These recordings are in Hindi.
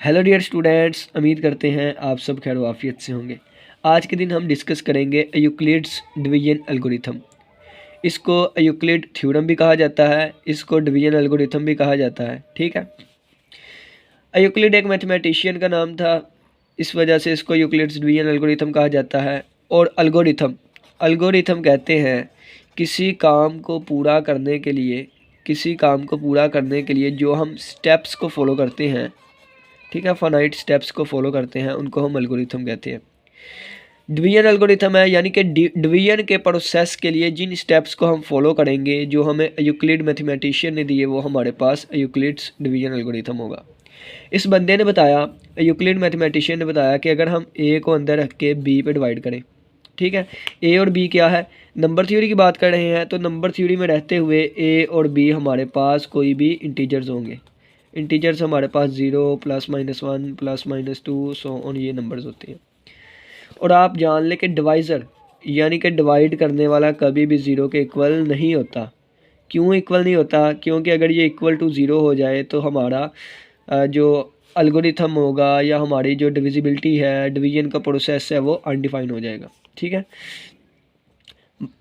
हेलो डियर स्टूडेंट्स, उम्मीद करते हैं आप सब खैर वाफियत से होंगे। आज के दिन हम डिस्कस करेंगे यूक्लिड्स डिवीजन एल्गोरिथम। इसको यूक्लिड थ्योरम भी कहा जाता है, इसको डिवीजन एल्गोरिथम भी कहा जाता है। ठीक है, यूक्लिड एक मैथमेटिशियन का नाम था, इस वजह से इसको यूक्लिड्स डिवीजन एल्गोरिथम कहा जाता है। और एल्गोरिथम कहते हैं किसी काम को पूरा करने के लिए जो हम स्टेप्स को फॉलो करते हैं, ठीक है, फाइनाइट स्टेप्स को फॉलो करते हैं, उनको हम एल्गोरिथम कहते हैं। डिवीजन एल्गोरिथम है यानी कि डिवीजन के प्रोसेस के लिए जिन स्टेप्स को हम फॉलो करेंगे, जो हमें यूक्लिड मैथमेटिशियन ने दिए, वो हमारे पास यूक्लिड्स डिवीजन एल्गोरिथम होगा। इस बंदे ने बताया, यूक्लिड मैथमेटिशियन ने बताया कि अगर हम ए को अंदर रख के बी पे डिवाइड करें, ठीक है, ए और बी क्या है, नंबर थ्योरी की बात कर रहे हैं, तो नंबर थ्योरी में रहते हुए ए और बी हमारे पास कोई भी इंटीजर्स होंगे। इंटीजर्स हमारे पास 0 +-1 +-2 सो ऑन, ये नंबर्स होते हैं। और आप जान लें कि डिवाइज़र यानी कि डिवाइड करने वाला कभी भी 0 के इक्वल नहीं होता। क्यों इक्वल नहीं होता? क्योंकि अगर ये इक्वल टू 0 हो जाए तो हमारा जो एल्गोरिथम होगा या हमारी जो डिविजिबिलिटी है, डिवीजन का प्रोसेस है, वो अनडिफाइन हो जाएगा। ठीक है,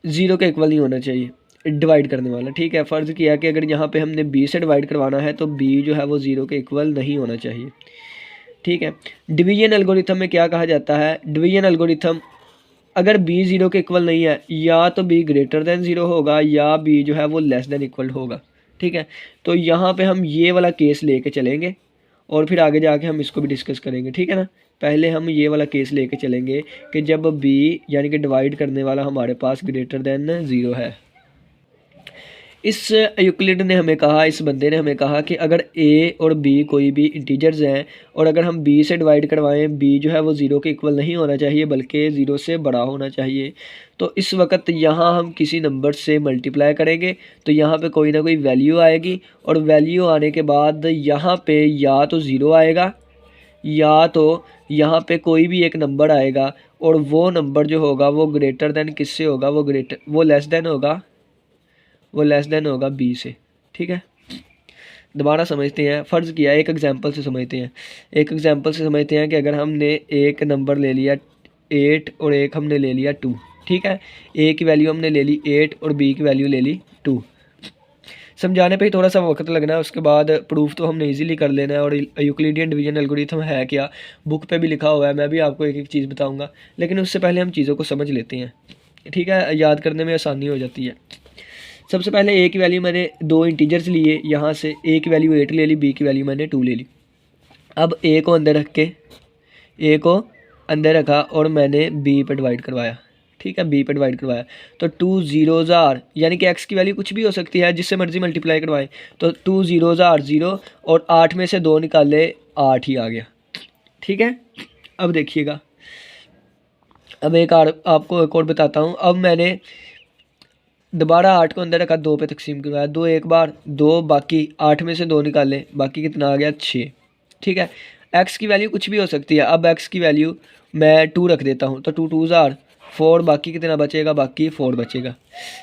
0 के इक्वल नहीं होना चाहिए डिवाइड करने वाला। ठीक है, फ़र्ज़ किया कि अगर यहाँ पे हमने b से डिवाइड करवाना है तो b जो है वो 0 के इक्वल नहीं होना चाहिए। ठीक है, डिवीजन एल्गोरिथम में क्या कहा जाता है, डिवीजन एल्गोरिथम अगर b 0 के इक्वल नहीं है, या तो b ग्रेटर दैन 0 होगा या b जो है वो लेस दैन इक्वल होगा। ठीक है, तो यहाँ पे हम ये वाला केस लेके चलेंगे और फिर आगे जाके हम इसको भी डिस्कस करेंगे। ठीक है ना, पहले हम ये वाला केस लेके चलेंगे कि जब b यानी कि डिवाइड करने वाला हमारे पास ग्रेटर दैन 0 है। इस यूक्लिड ने हमें कहा, इस बंदे ने हमें कहा कि अगर a और b कोई भी इंटीजर्स हैं और अगर हम b से डिवाइड करवाएं, b जो है वो 0 के इक्वल नहीं होना चाहिए बल्कि 0 से बड़ा होना चाहिए, तो इस वक्त यहाँ हम किसी नंबर से मल्टीप्लाई करेंगे तो यहाँ पे कोई ना कोई वैल्यू आएगी, और वैल्यू आने के बाद यहाँ पे या तो 0 आएगा या तो यहाँ पे कोई भी एक नंबर आएगा, और वो नंबर जो होगा वो ग्रेटर दैन किससे होगा, वो लेस देन होगा b से। ठीक है, दोबारा समझते हैं, फ़र्ज़ किया एक एग्जांपल से समझते हैं कि अगर हमने एक नंबर ले लिया 8 और एक हमने ले लिया 2। ठीक है, a की वैल्यू हमने ले ली 8 और b की वैल्यू ले ली 2। समझाने पे ही थोड़ा सा वक्त लगना है, उसके बाद प्रूफ तो हमने इजीली कर लेना है। और यूक्लिडियन डिवीजन एल्गोरिथम है क्या, बुक पे भी लिखा हुआ है, मैं भी आपको एक एक चीज़ बताऊँगा, लेकिन उससे पहले हम चीज़ों को समझ लेते हैं। ठीक है, याद करने में आसानी हो जाती है। सबसे पहले a की वैल्यू मैंने 2 इंटीजर्स लिए, यहाँ से a की वैल्यू 8 ले ली, b की वैल्यू मैंने 2 ले ली। अब a को अंदर रखा और मैंने b पे डिवाइड करवाया। ठीक है, b पे डिवाइड करवाया तो 2 ज़ीरोज़ आर, यानी कि x की वैल्यू कुछ भी हो सकती है, जिससे मर्जी मल्टीप्लाई करवाएं, तो 2 ज़ीरोज़ आर 0 और 8 में से 2 निकाले 8 ही आ गया। ठीक है, अब देखिएगा, अब आपको एक और बताता हूँ। अब मैंने दोबारा 8 को अंदर रखा, 2 पे तकसीम करवाया, 2 एक बार, 2 बाकी, 8 में से 2 निकाले, बाकी कितना आ गया 6। ठीक है, x की वैल्यू कुछ भी हो सकती है, अब x की वैल्यू मैं 2 रख देता हूँ, तो 2 2 आर 4, बाकी कितना बचेगा, बाकी 4 बचेगा।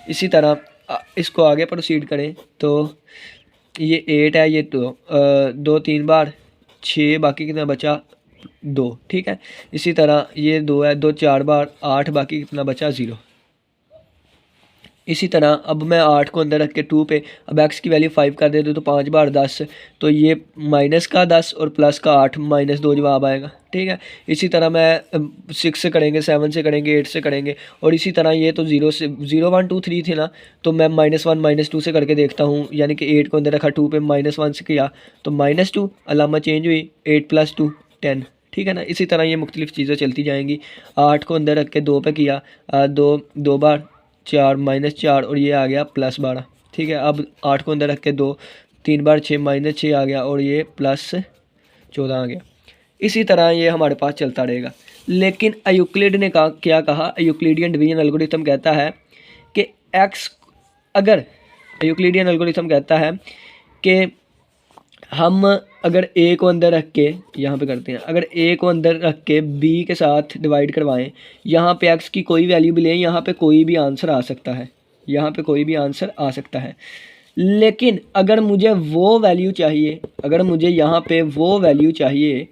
इसी तरह इसको आगे प्रोसीड करें तो ये 8 है, ये 2 3 बार 6, बाकी कितना बचा 2। ठीक है, इसी तरह ये 2 है, 2 4 बार 8, बाकी कितना बचा 0। इसी तरह अब मैं 8 को अंदर रख के 2 पे, अब x की वैल्यू 5 कर दे तो 5 बार 10, तो ये माइनस का 10 और प्लस का 8, -2 जवाब आएगा। ठीक है, इसी तरह मैं 6 से करेंगे, 7 से करेंगे, 8 से करेंगे, और इसी तरह ये तो 0 से 0 1 2 3 थे ना, तो मैं -1 -2 से करके देखता हूँ, यानी कि 8 को अंदर रखा, 2 पे -1 से किया तो -2, अलामा चेंज हुई, 8 + 2 10। ठीक है ना, इसी तरह ये मुख्तलिफ़ चीज़ें चलती जाएंगी। 8 को अंदर रख के 2 पे किया, 2 बार 4 -4 और ये आ गया +12। ठीक है, अब 8 को अंदर रख के 2 3 बार 6 -6 आ गया और ये +14 आ गया। इसी तरह ये हमारे पास चलता रहेगा। लेकिन यूक्लिड ने क्या कहा, यूक्लिडियन डिवीजन एल्गोरिथम कहता है कि यूक्लिडियन एल्गोरिथम कहता है कि हम अगर a को अंदर रख के, यहाँ पे करते हैं, अगर a को अंदर रख के b के साथ डिवाइड करवाएं, यहाँ पे x की कोई वैल्यू भी लें, यहाँ पे कोई भी आंसर आ सकता है, लेकिन अगर मुझे वो वैल्यू चाहिए, अगर मुझे यहाँ पे वो वैल्यू चाहिए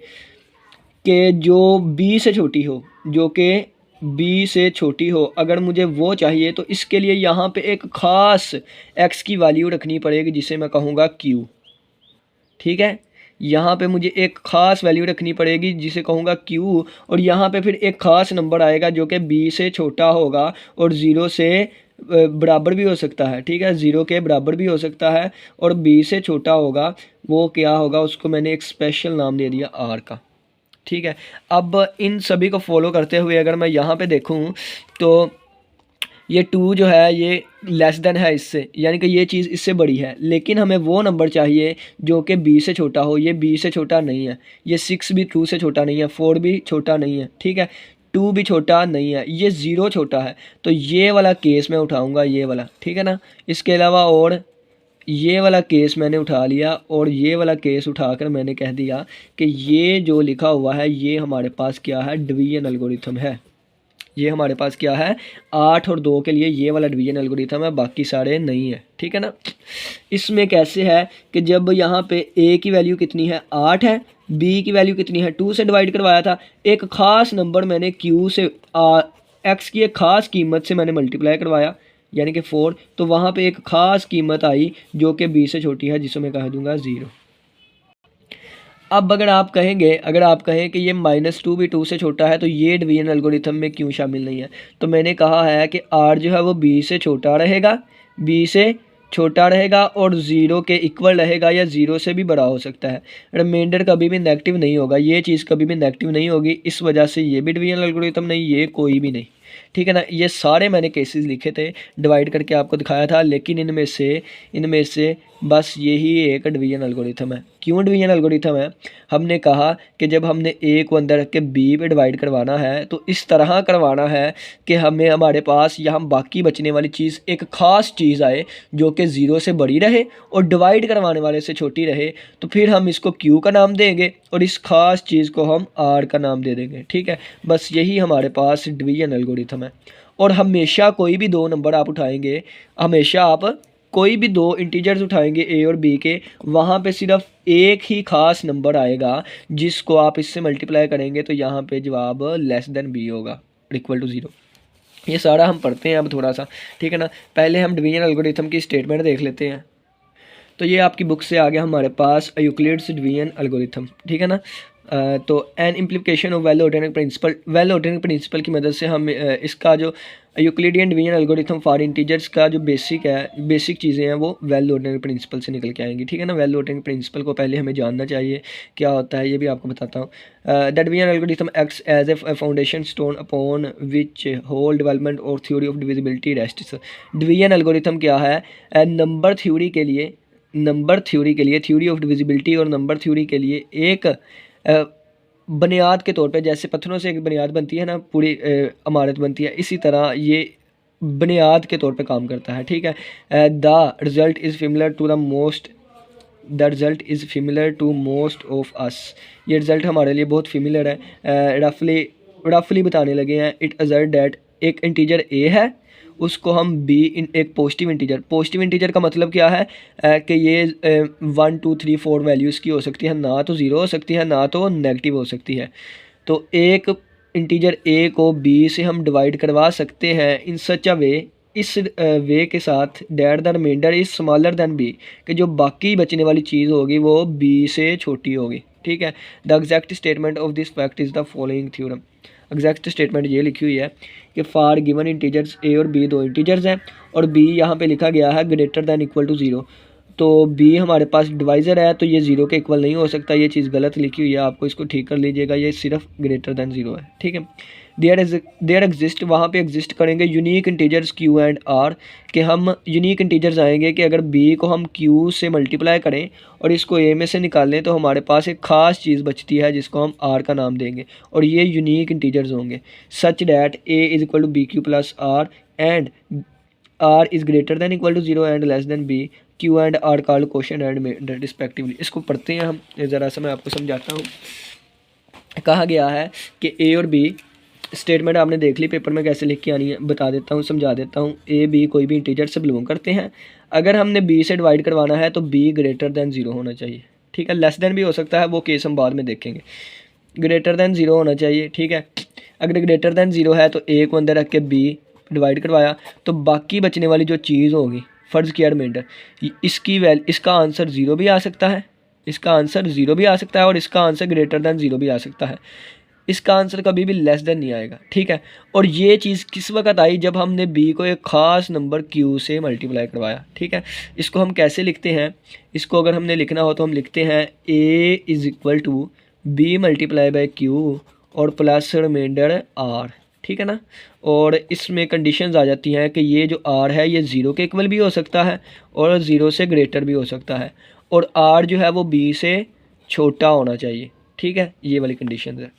कि जो b से छोटी हो, जो कि b से छोटी हो, अगर मुझे वो चाहिए तो इसके लिए यहाँ पे एक ख़ास x की वैल्यू रखनी पड़ेगी जिसे मैं कहूँगा q। ठीक है, यहाँ पे मुझे एक ख़ास वैल्यू रखनी पड़ेगी जिसे कहूँगा q, और यहाँ पे फिर एक ख़ास नंबर आएगा जो कि b से छोटा होगा और 0 से बराबर भी हो सकता है। ठीक है, 0 के बराबर भी हो सकता है और b से छोटा होगा, वो क्या होगा, उसको मैंने एक स्पेशल नाम दे दिया r का। ठीक है, अब इन सभी को फॉलो करते हुए अगर मैं यहाँ पे देखूँ तो ये 2 जो है ये लेस देन है इससे, यानी कि ये चीज़ इससे बड़ी है, लेकिन हमें वो नंबर चाहिए जो कि b से छोटा हो। ये b से छोटा नहीं है, ये 6 भी 2 से छोटा नहीं है, 4 भी छोटा नहीं है, ठीक है, 2 भी छोटा नहीं है, ये 0 छोटा है। तो ये वाला केस मैं उठाऊँगा, ये वाला, ठीक है ना। इसके अलावा और ये वाला केस मैंने उठा लिया और ये वाला केस उठाकर मैंने कह दिया कि ये जो लिखा हुआ है ये हमारे पास क्या है, डिवीजन एल्गोरिथम है। ये हमारे पास क्या है, 8 और 2 के लिए ये वाला डिवीजन एल्गोरिथम है, बाकी सारे नहीं है। ठीक है ना। इसमें कैसे है कि जब यहाँ पे a की वैल्यू कितनी है, 8 है, b की वैल्यू कितनी है, 2 से डिवाइड करवाया था, एक ख़ास नंबर मैंने q से x की एक ख़ास कीमत से मैंने मल्टीप्लाई करवाया, यानी कि 4, तो वहाँ पे एक ख़ास कीमत आई जो कि b से छोटी है, जिसको मैं कह दूँगा 0। अब अगर आप कहेंगे, अगर आप कहें कि ये -2 भी 2 से छोटा है तो ये डिवीजन एल्गोरिथम में क्यों शामिल नहीं है, तो मैंने कहा है कि r जो है वो b से छोटा रहेगा, b से छोटा रहेगा और 0 के इक्वल रहेगा या 0 से भी बड़ा हो सकता है। रिमाइंडर कभी भी नेगेटिव नहीं होगा, ये चीज़ कभी भी नेगेटिव नहीं होगी, इस वजह से ये भी डिवीजन एल्गोरिथम नहीं, ये कोई भी नहीं। ठीक है ना। ये सारे मैंने केसेस लिखे थे, डिवाइड करके आपको दिखाया था, लेकिन इनमें से बस यही एक डिवीजन एल्गोरिथम है। क्यों डिवीजन एल्गोरिथम है, हमने कहा कि जब हमने a को अंदर रख के b पे डिवाइड करवाना है तो इस तरह करवाना है कि हमें हमारे पास यहाँ बाकी बचने वाली चीज़ एक ख़ास चीज़ आए जो कि 0 से बड़ी रहे और डिवाइड करवाने वाले से छोटी रहे, तो फिर हम इसको q का नाम देंगे और इस ख़ास चीज़ को हम r का नाम दे देंगे। ठीक है, बस यही हमारे पास डिवीजन एल्गोरिथम है। और हमेशा कोई भी 2 नंबर आप उठाएंगे, हमेशा आप कोई भी 2 इंटीजर्स उठाएंगे a और b के, वहाँ पे सिर्फ एक ही ख़ास नंबर आएगा जिसको आप इससे मल्टीप्लाई करेंगे तो यहाँ पे जवाब लेस देन b होगा, इक्वल टू 0। ये सारा हम पढ़ते हैं अब थोड़ा सा। ठीक है ना। पहले हम डिवीजन एल्गोरिथम की स्टेटमेंट देख लेते हैं। तो ये आपकी बुक से आ गया हमारे पास यूक्लिड्स डिवीजन एल्गोरिथम। ठीक है ना। तो an implication of well ordering principle, well ordering principle की मदद से हम इसका जो Euclidean division algorithm for integers का जो बेसिक चीज़ें हैं वो वेल ऑर्डरिंग प्रिंसिपल से निकल के आएंगी। ठीक है ना। वेल ऑर्डरिंग प्रिंसिपल को पहले हमें जानना चाहिए क्या होता है, ये भी आपको बताता हूँ। The division algorithm acts as a foundation stone upon which whole development और theory of divisibility rests. Division algorithm क्या है, नंबर थ्योरी के लिए, थ्योरी ऑफ डिविजिबिलिटी और नंबर थ्योरी के लिए एक बुनियाद के तौर पे, जैसे पत्थरों से एक बुनियाद बनती है ना, पूरी इमारत बनती है, इसी तरह ये बुनियाद के तौर पे काम करता है। ठीक है। The result is similar to most of us. ये रिज़ल्ट हमारे लिए बहुत सिमिलर है। रफली बताने लगे हैं। इट अजर्ट दैट एक इंटीजर a है, उसको हम b इन एक पॉजिटिव इंटीजर का मतलब क्या है कि ये 1 2 3 4 वैल्यूज़ की हो सकती है, ना तो 0 हो सकती है ना तो नेगेटिव हो सकती है। तो एक इंटीजर a को b से हम डिवाइड करवा सकते हैं इन सच अ वे, इस वे के साथ that the remainder is smaller than b, कि जो बाकी बचने वाली चीज़ होगी वो b से छोटी होगी। ठीक है। The exact statement of this fact is the following theorem. Exact statement ये लिखी हुई है कि फॉर गिवन इंटीजर्स a और b 2 इंटीजर्स हैं और b यहाँ पे लिखा गया है ग्रेटर दैन इक्वल टू 0, तो b हमारे पास डिवाइज़र है तो ये 0 के इक्वल नहीं हो सकता, ये चीज़ गलत लिखी हुई है, आपको इसको ठीक कर लीजिएगा, ये सिर्फ ग्रेटर दैन 0 है। ठीक है। देयर एग्जिस्ट, वहाँ पे एग्जिस्ट करेंगे unique integers q and r, कि हम यूनिक इंटीजर्स आएंगे कि अगर b को हम q से मल्टीप्लाई करें और इसको a में से निकालें तो हमारे पास एक ख़ास चीज़ बचती है जिसको हम r का नाम देंगे और ये यूनिक इंटीजर्स होंगे। Such that a is equal to b q plus r and r is greater than equal to 0 and less than b, q and r called quotient and respectively. इसको पढ़ते हैं हम, ज़रा सा मैं आपको समझाता हूँ। कहा गया है कि a और b स्टेटमेंट आपने देख ली पेपर में कैसे लिख के आनी है, बता देता हूँ, समझा देता हूँ। ए बी कोई भी इंटीजर से बिलोंग करते हैं। अगर हमने बी से डिवाइड करवाना है तो बी ग्रेटर दैन 0 होना चाहिए, ठीक है। लेस देन भी हो सकता है, वो केस हम बाद में देखेंगे। ग्रेटर दैन 0 होना चाहिए, ठीक है। अगर ग्रेटर दैन 0 है तो ए को अंदर रख के बी डिवाइड करवाया तो बाकी बचने वाली जो चीज़ होगी, फ़र्ज़ किया रिमाइंडर, इसका आंसर 0 भी आ सकता है, इसका आंसर 0 भी आ सकता है और इसका आंसर ग्रेटर दैन 0 भी आ सकता है। इसका आंसर कभी भी लेस देन नहीं आएगा, ठीक है। और ये चीज़ किस वक्त आई, जब हमने बी को एक ख़ास नंबर क्यू से मल्टीप्लाई करवाया, ठीक है। इसको हम कैसे लिखते हैं, इसको अगर हमने लिखना हो तो हम लिखते हैं a is equal to b multiply by q और प्लस रिमाइंडर आर, ठीक है ना। और इसमें कंडीशंस आ जाती हैं कि ये जो आर है ये 0 के इक्वल भी हो सकता है और 0 से ग्रेटर भी हो सकता है, और आर जो है वो बी से छोटा होना चाहिए, ठीक है। ये वाली कंडीशन है।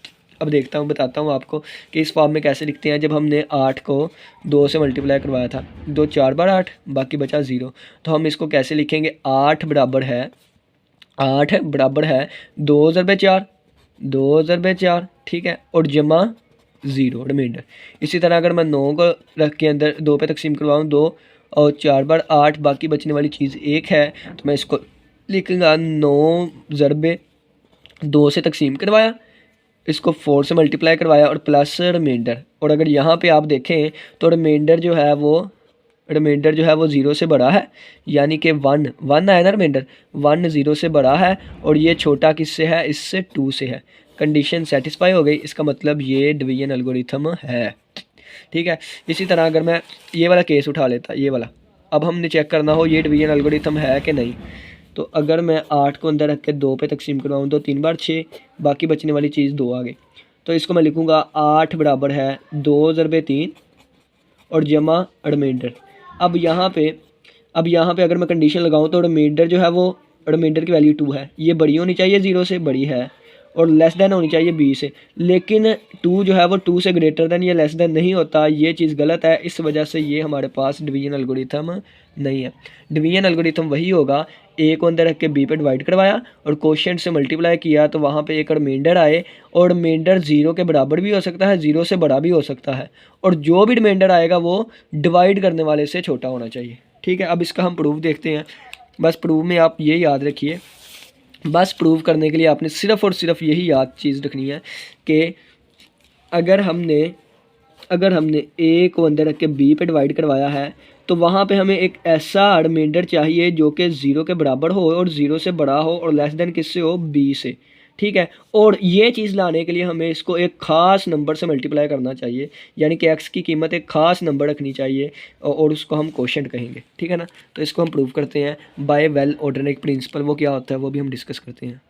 अब देखता हूँ, बताता हूँ आपको कि इस फॉर्म में कैसे लिखते हैं। जब हमने 8 को 2 से मल्टीप्लाई करवाया था, 2 4 बार 8, बाकी बचा 0, तो हम इसको कैसे लिखेंगे। 8 बराबर है 2 ज़रबे 4, 2 ज़रबे 4, ठीक है, और जमा 0 रिमाइंडर। इसी तरह अगर मैं 9 को रख के अंदर 2 पे तकसीम करवाऊँ, 2 और 4 बार 8, बाकी बचने वाली चीज़ 1 है, तो मैं इसको लिखूँगा 9 ज़रबे 2 से तकसीम करवाया, इसको 4 से मल्टीप्लाई करवाया और प्लस रिमाइंडर। और अगर यहाँ पे आप देखें तो रिमाइंडर जो है वो 0 से बड़ा है, यानी कि 1 आया ना रिमाइंडर, 1 0 से बड़ा है और ये छोटा किससे है, इससे 2 से है। कंडीशन सेटिस्फाई हो गई, इसका मतलब ये डिवीजन एल्गोरिथम है, ठीक है। इसी तरह अगर मैं ये वाला केस उठा लेता, ये वाला, अब हमने चेक करना हो ये डिवीजन एल्गोरिथम है कि नहीं। तो अगर मैं 8 को अंदर रख के 2 पे तकसीम करवाऊँ तो 3 बार 6, बाकी बचने वाली चीज़ 2 आ गई, तो इसको मैं लिखूँगा 8 बराबर है 2 ज़रबे 3 और जमा रिमाइंडर। अब यहाँ पे अगर मैं कंडीशन लगाऊँ तो रिमाइंडर जो है वो, रिमाइंडर की वैल्यू 2 है, ये बड़ी होनी चाहिए 0 से, बड़ी है, और लेस देन होनी चाहिए बी से, लेकिन 2 जो है वो 2 से ग्रेटर देन या लेस देन नहीं होता, ये चीज़ गलत है। इस वजह से ये हमारे पास डिवीजन एल्गोरिथम नहीं है। डिवीजन एल्गोरिथम वही होगा, ए को अंदर रख के बी पे डिवाइड करवाया और कोशेंट से मल्टीप्लाई किया तो वहाँ पे एक रिमाइंडर आए, और रिमाइंडर 0 के बराबर भी हो सकता है, 0 से बड़ा भी हो सकता है, और जो भी रिमाइंडर आएगा वो डिवाइड करने वाले से छोटा होना चाहिए, ठीक है। अब इसका हम प्रूफ देखते हैं। बस प्रूफ में आप ये याद रखिए, बस प्रूव करने के लिए आपने सिर्फ़ और सिर्फ यही याद चीज़ रखनी है कि अगर हमने ए को अंदर रख के बी पे डिवाइड करवाया है तो वहाँ पे हमें एक ऐसा रिमाइंडर चाहिए जो कि 0 के बराबर हो और 0 से बड़ा हो और लेस देन किससे हो, बी से, ठीक है। और ये चीज़ लाने के लिए हमें इसको एक ख़ास नंबर से मल्टीप्लाई करना चाहिए, यानी कि एक्स की कीमत एक ख़ास नंबर रखनी चाहिए और उसको हम कोशेंट कहेंगे, ठीक है ना। तो इसको हम प्रूव करते हैं बाय वेल ऑर्डरिंग प्रिंसिपल। वो क्या होता है वो भी हम डिस्कस करते हैं।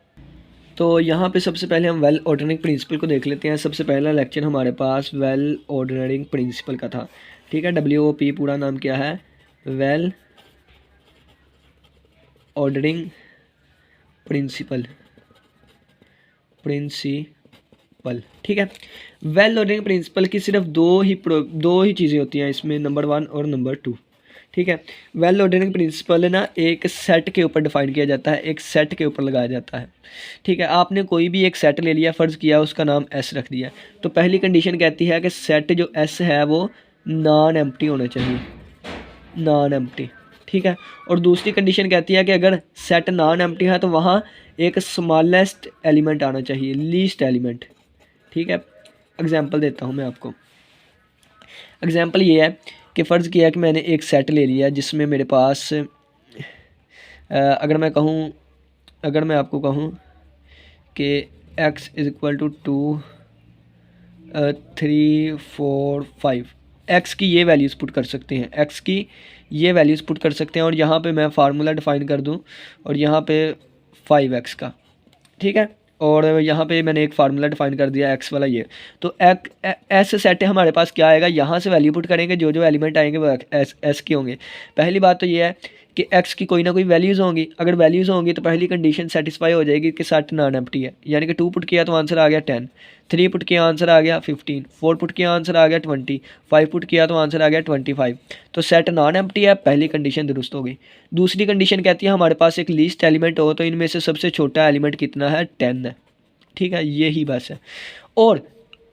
तो यहाँ पे सबसे पहले हम वेल ऑर्डरिंग प्रिंसिपल को देख लेते हैं। सबसे पहला लेक्चर हमारे पास वेल ऑर्डरिंग प्रिंसिपल का था, ठीक है। WOP पूरा नाम क्या है, वेल ऑर्डरिंग प्रिंसिपल, ठीक है। वेल ऑर्डरिंग प्रिंसिपल की सिर्फ दो ही चीज़ें होती हैं इसमें, नंबर 1 और नंबर 2, ठीक है। वेल ऑर्डरिंग प्रिंसिपल ना एक सेट के ऊपर डिफाइन किया जाता है, एक सेट के ऊपर लगाया जाता है, ठीक है। आपने कोई भी एक सेट ले लिया, फ़र्ज़ किया उसका नाम S रख दिया, तो पहली कंडीशन कहती है कि सेट जो S है वो नॉन एम्प्टी होना चाहिए, नॉन एम्प्टी, ठीक है। और दूसरी कंडीशन कहती है कि अगर सेट नॉन एम्प्टी है तो वहाँ एक स्मॉलेस्ट एलिमेंट आना चाहिए, लीस्ट एलिमेंट, ठीक है। एग्जांपल देता हूँ मैं आपको। एग्जांपल ये है कि फ़र्ज़ किया कि मैंने एक सेट ले लिया जिसमें मेरे पास अगर मैं आपको कहूँ कि x is equal to 2 3 4 5, x की ये वैल्यूज़ पुट कर सकते हैं, x की ये वैल्यूज़ पुट कर सकते हैं, और यहाँ पे मैं फार्मूला डिफ़ाइन कर दूँ और यहाँ पे 5x का, ठीक है। और यहाँ पे मैंने एक फार्मूला डिफाइन कर दिया x वाला, ये तो ऐसे सेट है हमारे पास। क्या आएगा, यहाँ से वैल्यू पुट करेंगे, जो जो एलिमेंट आएंगे वो एस के होंगे। पहली बात तो ये है कि x की कोई ना कोई वैल्यूज़ होंगी, अगर वैल्यूज़ होंगी तो पहली कंडीशन सेटिस्फाई हो जाएगी कि सेट नॉन एम्प्टी है, यानी कि 2 पुट किया तो आंसर आ गया 10, 3 पुट किया आंसर आ गया 15, 4 पुट किया आंसर आ गया 20, 5 पुट किया तो आंसर आ गया 25। तो सेट नॉन एम्प्टी है, पहली कंडीशन दुरुस्त हो गई। दूसरी कंडीशन कहती है हमारे पास एक लीस्ट एलिमेंट हो, तो इनमें से सबसे छोटा एलिमेंट कितना है, 10 है, ठीक है। यही बस है। और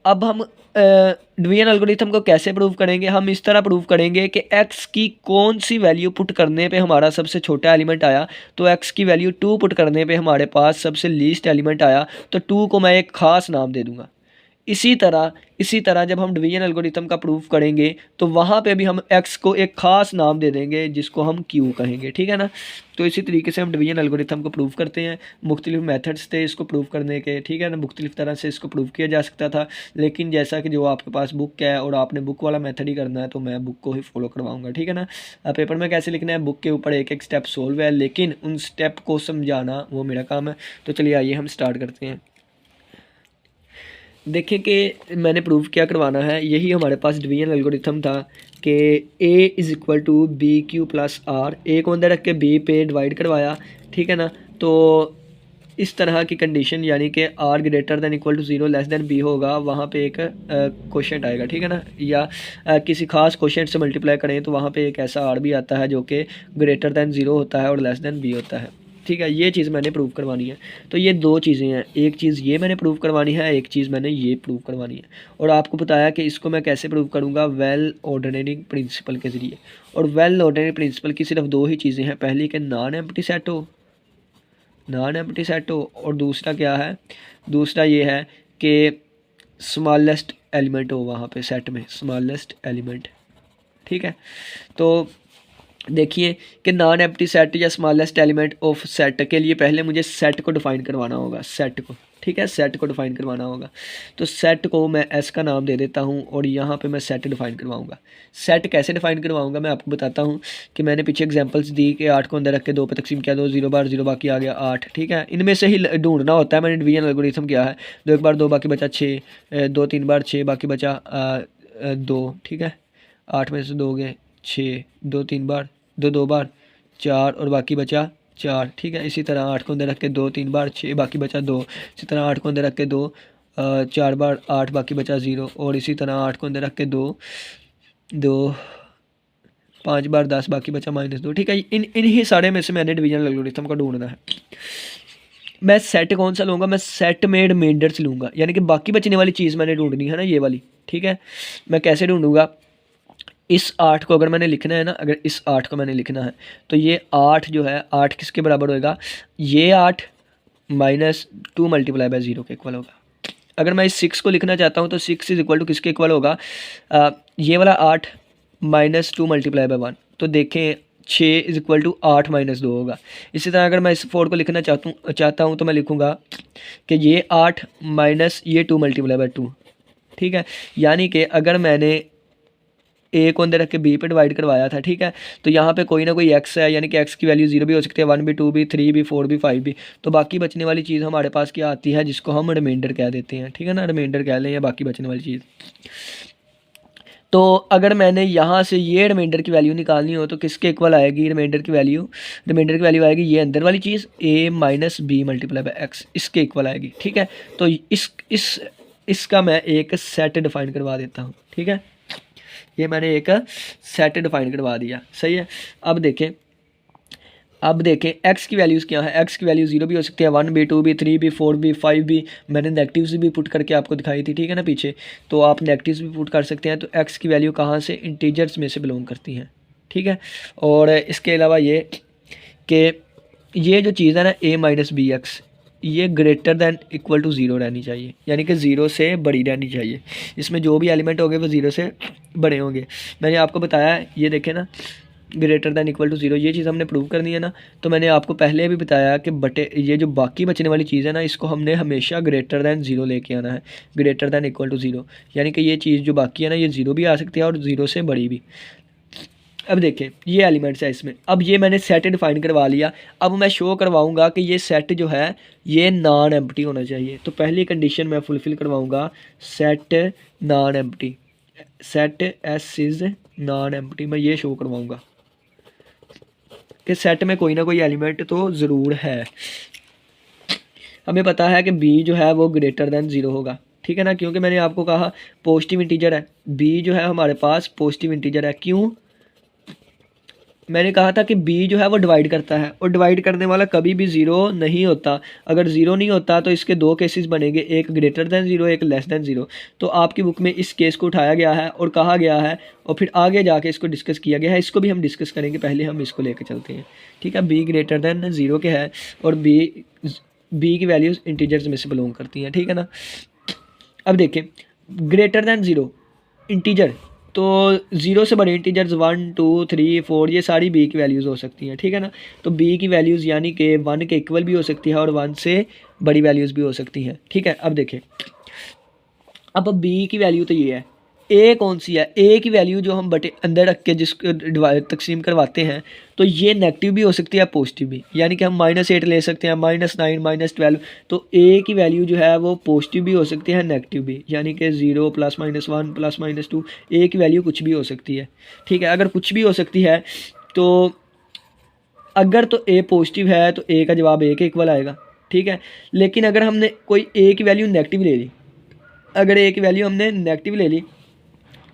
अब हम डिवीजन एल्गोरिथम को कैसे प्रूव करेंगे? हम इस तरह प्रूव करेंगे कि x की कौन सी वैल्यू पुट करने पे हमारा सबसे छोटा एलिमेंट आया, तो x की वैल्यू 2 पुट करने पे हमारे पास सबसे लीस्ट एलिमेंट आया, तो 2 को मैं एक ख़ास नाम दे दूँगा। इसी तरह जब हम डिवीजन एल्गोरिथम का प्रूफ करेंगे तो वहाँ पे भी हम x को एक ख़ास नाम दे देंगे जिसको हम q कहेंगे, ठीक है ना। तो इसी तरीके से हम डिवीजन एल्गोरिथम को प्रूव करते हैं। मुख्तलिफ मेथड्स थे इसको प्रूव करने के, ठीक है ना, मुख्तलिफ तरह से इसको प्रूव किया जा सकता था, लेकिन जैसा कि जो आपके पास बुक है और आपने बुक वाला मेथड ही करना है तो मैं बुक को ही फॉलो करवाऊँगा, ठीक है ना। पेपर में कैसे लिखना है, बुक के ऊपर एक एक स्टेप सोल्व है, लेकिन उन स्टेप को समझाना वो मेरा काम है। तो चलिए आइए हम स्टार्ट करते हैं। देखें कि मैंने प्रूव क्या करवाना है, यही हमारे पास डिवीजन एल्गोरिथम था कि a is equal to b q plus r, a को अंदर रख के b पे डिवाइड करवाया, ठीक है ना। तो इस तरह की कंडीशन यानी कि r greater than equal to 0 less than b होगा, वहाँ पे एक क्वेश्चन आएगा, ठीक है ना, या किसी खास क्वेश्चन से मल्टीप्लाई करें तो वहाँ पे एक ऐसा r भी आता है जो कि ग्रेटर दैन 0 होता है और लेस दैन b होता है, ठीक है। ये चीज़ मैंने प्रूव करवानी है। तो ये दो चीज़ें हैं, एक चीज़ ये मैंने प्रूव करवानी है, एक चीज़ मैंने ये प्रूव करवानी है। और आपको बताया कि इसको मैं कैसे प्रूव करूँगा, वेल ऑर्डिनरी प्रिंसिपल के ज़रिए। और वेल ऑर्डिनरी प्रिंसिपल की सिर्फ दो ही चीज़ें हैं, पहली कि नॉन एम्प्टी सेट हो, और दूसरा क्या है, दूसरा ये है कि स्मॉलेस्ट एलिमेंट हो वहाँ पे सेट में, स्मॉलेस्ट एलिमेंट, ठीक है। तो देखिए कि नॉन एम्प्टी सेट या स्मॉलेस्ट एलिमेंट ऑफ सेट के लिए पहले मुझे सेट को डिफ़ाइन करवाना होगा, सेट को, ठीक है, सेट को डिफ़ाइन करवाना होगा। तो सेट को मैं एस का नाम दे देता हूँ और यहाँ पे मैं सेट डिफ़ाइन करवाऊँगा। सेट कैसे डिफ़ाइन करवाऊँगा मैं आपको बताता हूँ कि मैंने पीछे एग्जांपल्स दी कि 8 को अंदर रख के 2 पे तकसीम किया, 2 0 बार 0 बाकी आ गया 8, ठीक है। इनमें से ही ढूंढना होता है, मैंने डिवीजन एल्गोरिथम किया है, 2 1 बार 2 बाकी बचा 6, 2 3 बार 6 बाकी बचा 2, ठीक है। 8 में से 2 गए 6, 2 3 बार 2 2 बार 4 और बाकी बचा 4, ठीक है। इसी तरह 8 को अंदर रख के 2 3 बार 6 बाकी बचा 2, इसी तरह 8 को अंदर रख के 2 4 बार 8 बाकी बचा 0, और इसी तरह 8 को अंदर रख के 2 2 5 बार 10 बाकी बचा -2, ठीक है। इन ही सारे में से मैंने डिवीजन एल्गोरिथम का ढूंढना है। मैं सेट कौन सा लूँगा, मैं सेट में रिमाइंडर्स लूँगा, यानी कि बाकी बचने वाली चीज़ मैंने ढूंढनी है ना, ये वाली, ठीक है। मैं कैसे ढूंढूंगा, इस 8 को अगर मैंने लिखना है ना, अगर इस 8 को मैंने लिखना है तो ये 8 जो है 8 किसके बराबर होएगा, ये 8 -2 मल्टीप्लाई बाय 0 के इक्वल होगा। अगर मैं इस 6 को लिखना चाहता हूँ तो 6 इज इक्वल टू किसके इक्वल होगा, ये वाला 8 -2 मल्टीप्लाई बाय 1, तो देखें 6 इज इक्वल टू 8 -2 होगा। इसी तरह अगर मैं इस 4 को लिखना चाहता हूँ तो मैं लिखूँगा कि ये 8 माइनस ये 2 मल्टीप्लाई बाय 2, ठीक है। यानी कि अगर मैंने ए को अंदर रख के बी पे डिवाइड करवाया था, ठीक है, तो यहाँ पे कोई ना कोई एक्स है, यानी कि एक्स की वैल्यू 0 भी हो सकती है, 1 भी 2 भी 3 भी 4 भी 5 भी। तो बाकी बचने वाली चीज़ हमारे पास क्या आती है, जिसको हम रिमाइंडर कह देते हैं, ठीक है ना, रिमाइंडर कह लें या बाकी बचने वाली चीज़। तो अगर मैंने यहाँ से ये रिमाइंडर की वैल्यू निकालनी हो तो किसके इक्वल आएगी रिमाइंडर की वैल्यू आएगी ये अंदर वाली चीज़ a minus b multiply by x, इसके इक्वल आएगी, ठीक है। तो इसका मैं एक सेट डिफाइन करवा देता हूँ, ठीक है। ये मैंने एक सेट डिफाइन करवा दिया, सही है। अब देखें एक्स की वैल्यूज़ क्या है, एक्स की वैल्यू 0 भी हो सकती है, 1 भी 2 भी 3 भी 4 भी 5 भी, मैंने नेगेटिव्स भी पुट करके आपको दिखाई थी, ठीक है ना पीछे, तो आप नेगेटिव्स भी पुट कर सकते हैं। तो एक्स की वैल्यू कहाँ से, इंटीजर्स में से बिलोंग करती हैं, ठीक है। और इसके अलावा ये कि ये जो चीज़ है ना a माइनस बी एक्स, ये ग्रेटर दैन इक्वल टू 0 रहनी चाहिए, यानी कि 0 से बड़ी रहनी चाहिए। इसमें जो भी एलिमेंट होंगे वो 0 से बड़े होंगे। मैंने आपको बताया, ये देखें ना, ग्रेटर दैन इक्वल टू 0, ये चीज़ हमने प्रूव करनी है ना। तो मैंने आपको पहले भी बताया कि ये जो बाकी बचने वाली चीज़ है ना, इसको हमने हमेशा ग्रेटर दैन 0 लेके आना है, ग्रेटर दैन इक्वल टू 0, यानी कि ये चीज़ जो बाकी है ना, ये 0 भी आ सकती है और 0 से बड़ी भी। अब देखें ये एलिमेंट्स है इसमें, अब ये मैंने सेट डिफाइन करवा लिया। अब मैं शो करवाऊंगा कि ये सेट जो है ये नॉन एम्प्टी होना चाहिए। तो पहली कंडीशन मैं फुलफिल करवाऊंगा, set non empty, set S is non empty, मैं ये शो करवाऊंगा कि सेट में कोई ना कोई एलिमेंट तो ज़रूर है। हमें पता है कि बी जो है वो ग्रेटर दैन 0 होगा, ठीक है ना, क्योंकि मैंने आपको कहा पॉजिटिव इंटीजर है, बी जो है हमारे पास पॉजिटिव इंटीजर है। क्यों, मैंने कहा था कि बी जो है वो डिवाइड करता है, और डिवाइड करने वाला कभी भी ज़ीरो नहीं होता। अगर ज़ीरो नहीं होता तो इसके दो केसेस बनेंगे, एक ग्रेटर दैन ज़ीरो, एक लेस दैन ज़ीरो। तो आपकी बुक में इस केस को उठाया गया है और कहा गया है, और फिर आगे जाके इसको डिस्कस किया गया है। इसको भी हम डिस्कस करेंगे, पहले हम इसको लेकर चलते हैं। ठीक है, बी ग्रेटर दैन ज़ीरो के है और बी की वैल्यूज़ इंटीजर्स में से बिलोंग करती हैं। ठीक है ना। अब देखें, ग्रेटर दैन ज़ीरो इंटीजर, तो ज़ीरो से बड़े इंटीजर्स 1 2 3 4 ये सारी बी की वैल्यूज़ हो सकती हैं। ठीक है ना। तो बी की वैल्यूज़ यानी कि 1 के इक्वल भी हो सकती है और 1 से बड़ी वैल्यूज़ भी हो सकती हैं। ठीक है। अब देखें, अब बी की वैल्यू तो ये है, ए कौन सी है, ए की वैल्यू जो हम बटे अंदर रख के जिसको तकसीम करवाते हैं, तो ये नेगेटिव भी हो सकती है, पॉजिटिव भी। यानी कि हम -8 ले सकते हैं, -9 -12। तो ए की वैल्यू जो है वो पॉजिटिव भी हो सकती है, नेगेटिव भी। यानी कि 0 +-1 +-2 ए की वैल्यू कुछ भी हो सकती है। ठीक है। अगर कुछ भी हो सकती है तो अगर तो ए पॉजिटिव है तो ए का जवाब ए के इक्वल आएगा। ठीक है। लेकिन अगर हमने कोई ए की वैल्यू नेगेटिव ले ली, अगर ए की वैल्यू हमने नेगेटिव ले ली,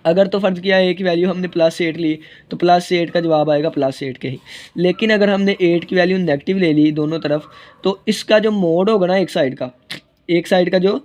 अगर तो फ़र्ज़ किया ए की वैल्यू हमने +8 ली, तो +8 का जवाब आएगा +8 के ही। लेकिन अगर हमने 8 की वैल्यू नेगेटिव ले ली दोनों तरफ, तो इसका जो मोड होगा ना, एक साइड का जो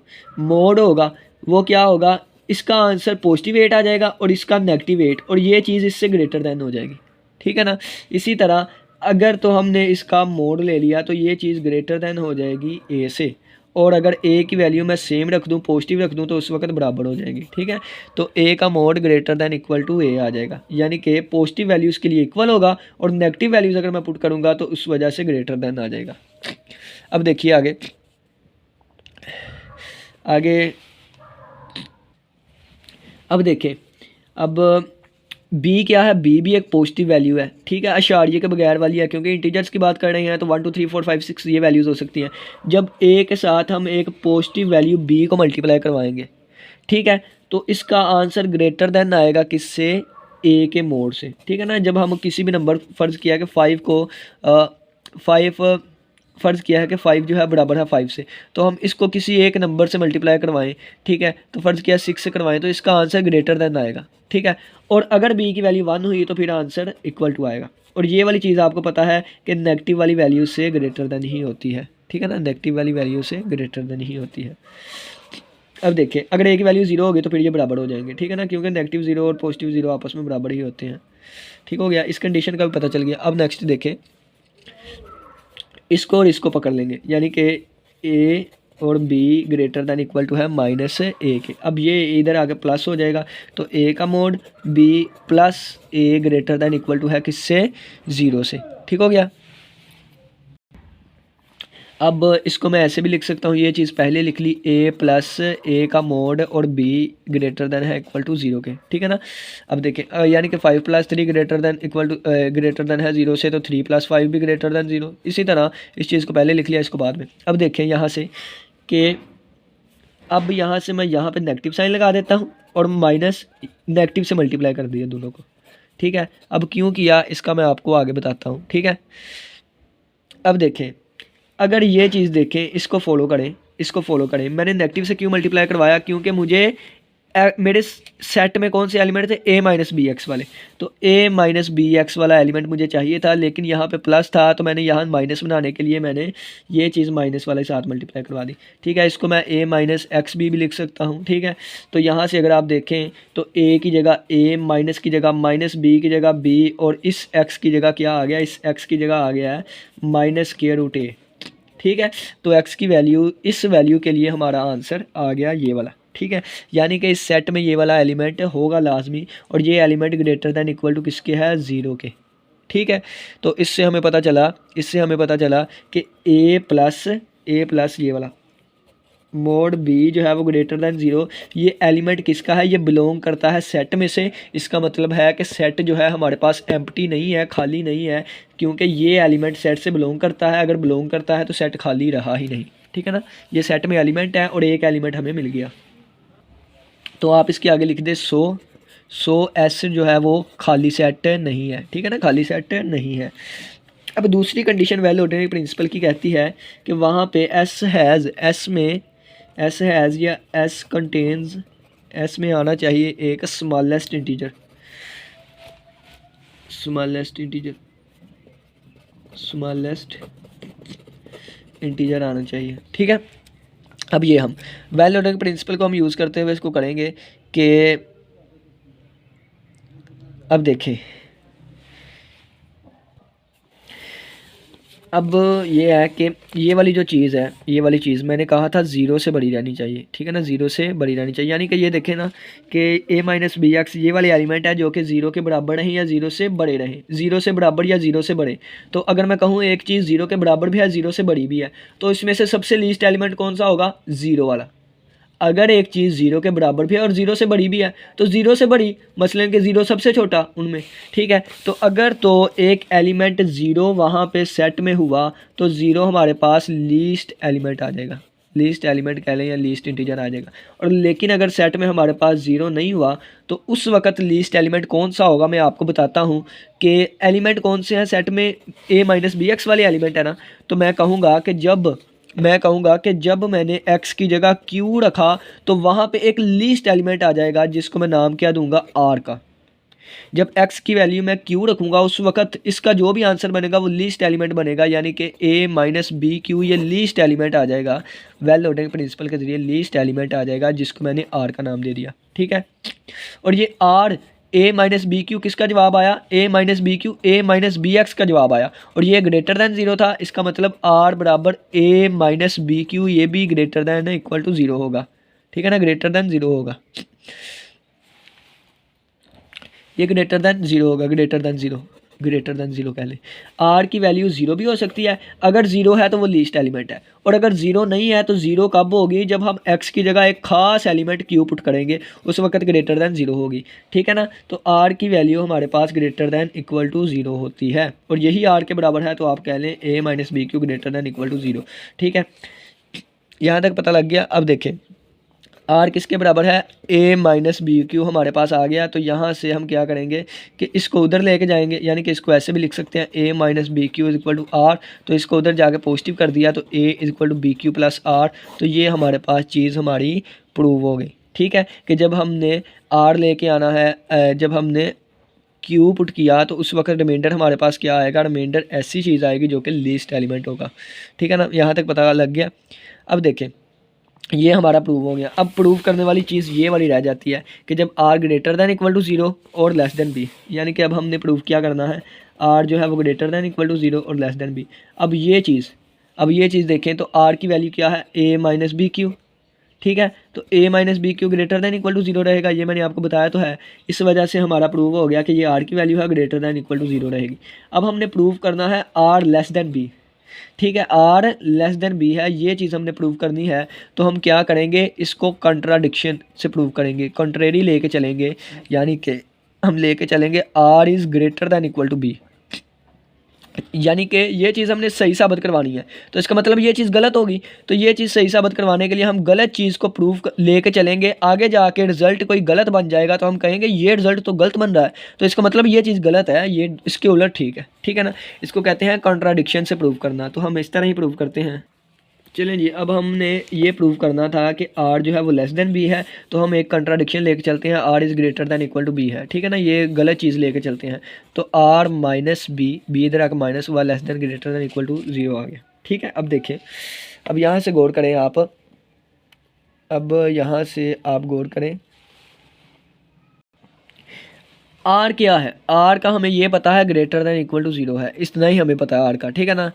मोड होगा वो क्या होगा, इसका आंसर पॉजिटिव 8 आ जाएगा और इसका नेगेटिव 8, और ये चीज़ इससे ग्रेटर दैन हो जाएगी। ठीक है ना। इसी तरह अगर तो हमने इसका मोड ले लिया तो ये चीज़ ग्रेटर दैन हो जाएगी ए से, और अगर ए की वैल्यू मैं सेम रख दूं, पॉजिटिव रख दूं, तो उस वक्त बराबर हो जाएगी। ठीक है। तो ए का mod greater than equal to a आ जाएगा, यानी कि पॉजिटिव वैल्यूज़ के लिए इक्वल होगा और नेगेटिव वैल्यूज़ अगर मैं पुट करूंगा तो उस वजह से ग्रेटर दैन आ जाएगा। अब देखिए आगे आगे अब देखें, अब बी क्या है, बी भी एक पॉजिटिव वैल्यू है। ठीक है, अशारिये के बगैर वाली है, क्योंकि इंटीजर्स की बात कर रहे हैं तो 1 2 3 4 5 6 ये वैल्यूज़ हो सकती हैं। जब ए के साथ हम एक पॉजिटिव वैल्यू बी को मल्टीप्लाई करवाएंगे, ठीक है, तो इसका आंसर ग्रेटर देन आएगा किससे, ए के मोड से। ठीक है ना। जब हम किसी भी नंबर फ़र्ज़ किया कि 5 को 5 फ़र्ज़ किया है कि 5 जो है बराबर है 5 से, तो हम इसको किसी एक नंबर से मल्टीप्लाई करवाएं, ठीक है, तो फ़र्ज़ किया 6 से करवाएं, तो इसका आंसर ग्रेटर देन आएगा। ठीक है। और अगर बी की वैल्यू 1 हुई तो फिर आंसर इक्वल टू आएगा। और ये वाली चीज़ आपको पता है कि नेगेटिव वाली वैल्यू से ग्रेटर देन ही होती है। ठीक है ना, नेगेटिव वाली वैल्यू से ग्रेटर देन ही होती है। अब देखिए, अगर ए की वैल्यू 0 होगी तो फिर ये बराबर हो जाएंगे। ठीक है ना, क्योंकि नेगेटिव 0 और पॉजिटिव 0 आपस में बराबर ही होते हैं। ठीक हो गया, इस कंडीशन का भी पता चल गया। अब नेक्स्ट देखें, इसको और इसको पकड़ लेंगे, यानी कि ए और b greater than equal to है -a के। अब ये इधर आके प्लस हो जाएगा, तो ए का mod b plus a greater than equal to है किससे, 0 से। ठीक हो गया। अब इसको मैं ऐसे भी लिख सकता हूँ, ये चीज़ पहले लिख ली, a प्लस ए का मोड और b ग्रेटर दैन है इक्वल टू 0 के। ठीक है ना। अब देखें, यानी कि 5 + 3 greater than equal to greater than है 0 से, तो 3 + 5 भी ग्रेटर दैन 0। इसी तरह इस चीज़ को पहले लिख लिया, इसको बाद में। अब देखें यहाँ से कि अब यहाँ से मैं यहाँ पे नेगेटिव साइन लगा देता हूँ और माइनस नेगेटिव से मल्टीप्लाई कर दिया दोनों को। ठीक है। अब क्यों किया इसका मैं आपको आगे बताता हूँ। ठीक है। अब देखें, अगर ये चीज़ देखें, इसको फॉलो करें, इसको फॉलो करें, मैंने नेगेटिव से क्यों मल्टीप्लाई करवाया, क्योंकि मुझे मेरे सेट में कौन से एलिमेंट थे, a - bx वाले, तो a - bx वाला एलिमेंट मुझे चाहिए था, लेकिन यहाँ पे प्लस था, तो मैंने यहाँ माइनस बनाने के लिए मैंने ये चीज़ माइनस वाले साथ मल्टीप्लाई करवा दी। ठीक है। इसको मैं a - xb भी लिख सकता हूँ। ठीक है। तो यहाँ से अगर आप देखें तो a की जगह a, माइनस की जगह माइनस, b की जगह b, और इस x की जगह क्या आ गया, इस x की जगह आ गया है -√a। ठीक है। तो x की वैल्यू, इस वैल्यू के लिए हमारा आंसर आ गया ये वाला। ठीक है। यानी कि इस सेट में ये वाला एलिमेंट होगा लाजमी, और ये element greater than equal to किसके है, 0 के। ठीक है। तो इससे हमें पता चला कि a प्लस ये वाला मोड बी जो है वो ग्रेटर दैन 0, ये एलिमेंट किसका है, ये बिलोंग करता है सेट में से। इसका मतलब है कि सेट जो है हमारे पास एम्प्टी नहीं है, खाली नहीं है, क्योंकि ये एलिमेंट सेट से बिलोंग करता है। अगर बिलोंग करता है तो सेट खाली रहा ही नहीं। ठीक है ना। ये सेट में एलिमेंट है और एक एलिमेंट हमें मिल गया, तो आप इसके आगे लिख दे 100 एस जो है वो खाली सेट नहीं है। ठीक है ना, खाली सेट नहीं है। अब दूसरी कंडीशन वेल ऑर्डिनरी प्रिंसिपल की कहती है कि वहाँ पे एस हैज़, एस हैज़ या एस कंटेन्स, एस में आना चाहिए एक स्मॉलेस्ट इंटीजर, स्मॉलेस्ट इंटीजर आना चाहिए। ठीक है, अब ये हम वेल लोडिंग प्रिंसिपल को हम यूज़ करते हुए इसको करेंगे कि अब देखें, अब ये है कि ये वाली जो चीज़ है, ये वाली चीज़ मैंने कहा था ज़ीरो से बड़ी रहनी चाहिए। ठीक है ना, ज़ीरो से बड़ी रहनी चाहिए, यानी कि ये देखें ना कि a माइनस बी एक्स ये वाले एलिमेंट है जो कि ज़ीरो के बराबर रहें या ज़ीरो से बड़े रहें, ज़ीरो से बराबर या ज़ीरो से बड़े। तो अगर मैं कहूँ एक चीज़ ज़ीरो के बराबर भी है, ज़ीरो से बड़ी भी है, तो इसमें से सबसे लीस्ट एलिमेंट कौन सा होगा? ज़ीरो वाला। अगर एक चीज़ ज़ीरो के बराबर भी है और ज़ीरो से बड़ी भी है, तो ज़ीरो से बड़ी, मसलन कि ज़ीरो सबसे छोटा उनमें। ठीक है, तो अगर तो एक एलिमेंट ज़ीरो वहाँ पे सेट में हुआ तो ज़ीरो हमारे पास लीस्ट एलिमेंट आ जाएगा, लीस्ट एलिमेंट कह लें या लीस्ट इंटीजर आ जाएगा। और लेकिन अगर सेट में हमारे पास ज़ीरो नहीं हुआ तो उस वक्त लीस्ट एलिमेंट कौन सा होगा, मैं आपको बताता हूँ कि एलिमेंट कौन से हैं सेट में, a माइनस बी एक्स वाले एलिमेंट है ना। तो मैं कहूँगा कि जब मैंने x की जगह q रखा तो वहाँ पे एक लीस्ट एलिमेंट आ जाएगा जिसको मैं नाम क्या दूंगा, r का। जब x की वैल्यू मैं q रखूँगा उस वक्त इसका जो भी आंसर बनेगा वो लीस्ट एलिमेंट बनेगा, यानी कि a माइनस बी क्यू ये लीस्ट एलिमेंट आ जाएगा। वेल लोडिंग प्रिंसिपल के जरिए लीस्ट एलिमेंट आ जाएगा जिसको मैंने r का नाम दे दिया। ठीक है, और ये r a minus b q किसका जवाब आया, a minus b q a minus b x का जवाब आया, और ये ग्रेटर दैन ज़ीरो था। इसका मतलब r बराबर a माइनस बी क्यू, ये भी greater than equal to zero होगा। ठीक है ना, ग्रेटर दैन ज़ीरो होगा, ये ग्रेटर दैन ज़ीरो होगा, ग्रेटर दैन ज़ीरो कह लें। r की वैल्यू ज़ीरो भी हो सकती है, अगर ज़ीरो है तो वो लीस्ट एलिमेंट है, और अगर ज़ीरो नहीं है तो ज़ीरो कब होगी, जब हम x की जगह एक खास एलिमेंट q पुट करेंगे, उस वक्त ग्रेटर दैन ज़ीरो होगी। ठीक है ना, तो r की वैल्यू हमारे पास greater than equal to zero होती है, और यही r के बराबर है, तो आप कह लें a minus b q greater than equal to zero. ठीक है, यहाँ तक पता लग गया। अब देखें r किसके बराबर है, a माइनस बी क्यू हमारे पास आ गया। तो यहाँ से हम क्या करेंगे कि इसको उधर लेके जाएंगे, यानी कि इसको ऐसे भी लिख सकते हैं a minus b q is equal to r. तो इसको उधर जाके पॉजिटिव कर दिया तो a is equal to b q plus r. तो ये हमारे पास चीज़ हमारी प्रूव हो गई। ठीक है, कि जब हमने r लेके आना है, जब हमने क्यू पुट किया तो उस वक्त रिमाइंडर हमारे पास क्या आएगा, रिमाइंडर ऐसी चीज़ आएगी जो कि लीस्ट एलिमेंट होगा। ठीक है ना, यहाँ तक पता लग गया। अब देखें ये हमारा प्रूव हो गया। अब प्रूव करने वाली चीज़ ये वाली रह जाती है कि जब r greater than equal to zero और लेस दैन b, यानी कि अब हमने प्रूव क्या करना है, r जो है वो greater than equal to zero और लेस दैन b। अब ये चीज़ देखें तो r की वैल्यू क्या है, a माइनस बी क्यू। ठीक है, तो a minus b q greater than equal to zero रहेगा, ये मैंने आपको बताया तो है। इस वजह से हमारा प्रूव हो गया कि ये r की वैल्यू है greater than equal to zero रहेगी। अब हमने प्रूव करना है r लेस दैन b। ठीक है, r लेस देन b है, ये चीज़ हमने प्रूव करनी है। तो हम क्या करेंगे, इसको कंट्राडिक्शन से प्रूव करेंगे, कंट्रेरी लेके चलेंगे, यानी कि हम लेके चलेंगे r is greater than equal to b, यानी कि ये चीज़ हमने सही साबित करवानी है। तो इसका मतलब ये चीज़ गलत होगी, तो ये चीज़ सही साबित करवाने के लिए हम गलत चीज़ को प्रूव लेके चलेंगे। आगे जाके रिजल्ट कोई गलत बन जाएगा तो हम कहेंगे ये रिजल्ट तो गलत बन रहा है, तो इसका मतलब ये चीज़ गलत है, ये इसके उलट ठीक है। ठीक है ना, इसको कहते हैं कॉन्ट्राडिक्शन से प्रूव करना। तो हम इस तरह ही प्रूव करते हैं। चलें जी, अब हमने ये प्रूव करना था कि r जो है वो लेस देन b है, तो हम एक कंट्राडिक्शन लेके चलते हैं, r is greater than equal to b है। ठीक है ना, ये गलत चीज़ लेके चलते हैं। तो r माइनस b इधर आकर माइनस हुआ, less than greater than equal to zero आ गया। ठीक है, अब देखें, अब यहाँ से गौर करें आप, अब यहाँ से आप गौर करें r क्या है, r का हमें ये पता है greater than equal to zero है, इतना ही हमें पता है r का। ठीक है ना,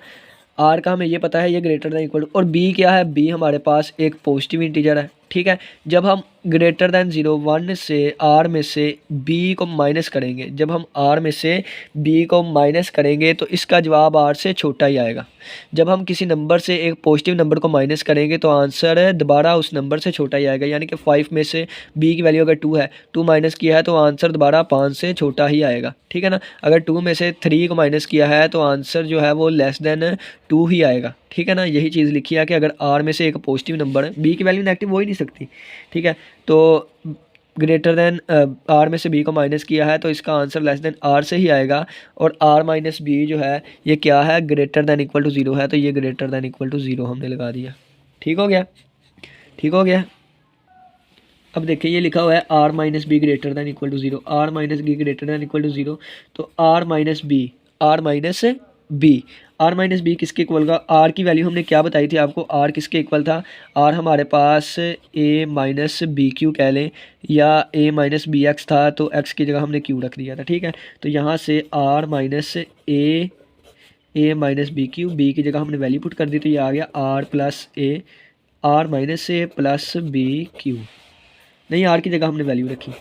r का हमें ये पता है ये ग्रेटर दैन इक्वल टू, और b क्या है, b हमारे पास एक पॉजिटिव इंटीजर है। ठीक है, जब हम ग्रेटर दैन ज़ीरो वन से r में से b को माइनस करेंगे, जब हम r में से b को माइनस करेंगे तो इसका जवाब r से छोटा ही आएगा। जब हम किसी नंबर से एक पॉजिटिव नंबर को माइनस करेंगे तो आंसर दोबारा उस नंबर से छोटा ही आएगा, यानी कि 5 में से b की वैल्यू अगर 2 है, 2 माइनस किया है तो आंसर दोबारा 5 से छोटा ही आएगा। ठीक है ना, अगर 2 में से 3 को माइनस किया है तो आंसर जो है वो लेस देन 2 ही आएगा। ठीक है ना, यही चीज़ लिखी है कि अगर r में से एक पॉजिटिव नंबर है, b की वैल्यू नेगेटिव हो ही नहीं सकती। ठीक है, तो ग्रेटर दैन r में से b को माइनस किया है तो इसका आंसर लेस देन r से ही आएगा, और r माइनस b जो है ये क्या है, greater than equal to zero है, तो ये greater than equal to zero हमने लगा दिया। ठीक हो गया, ठीक हो गया। अब देखिए ये लिखा हुआ है r minus b greater than equal to zero, r minus b greater than equal to zero. तो r minus b, r minus b, r minus b किसके इक्वल का, आर की वैल्यू हमने क्या बताई थी आपको, आर किसके इक्वल था, आर हमारे पास ए माइनस बी क्यू कह लें या ए माइनस बी एक्स था, तो एक्स की जगह हमने क्यू रख दिया था। ठीक है, तो यहाँ से r minus a minus b q, b की जगह हमने वैल्यू पुट कर दी, तो ये आ गया r plus a, r minus a plus b q. नहीं, आर की जगह हमने वैल्यू रखी,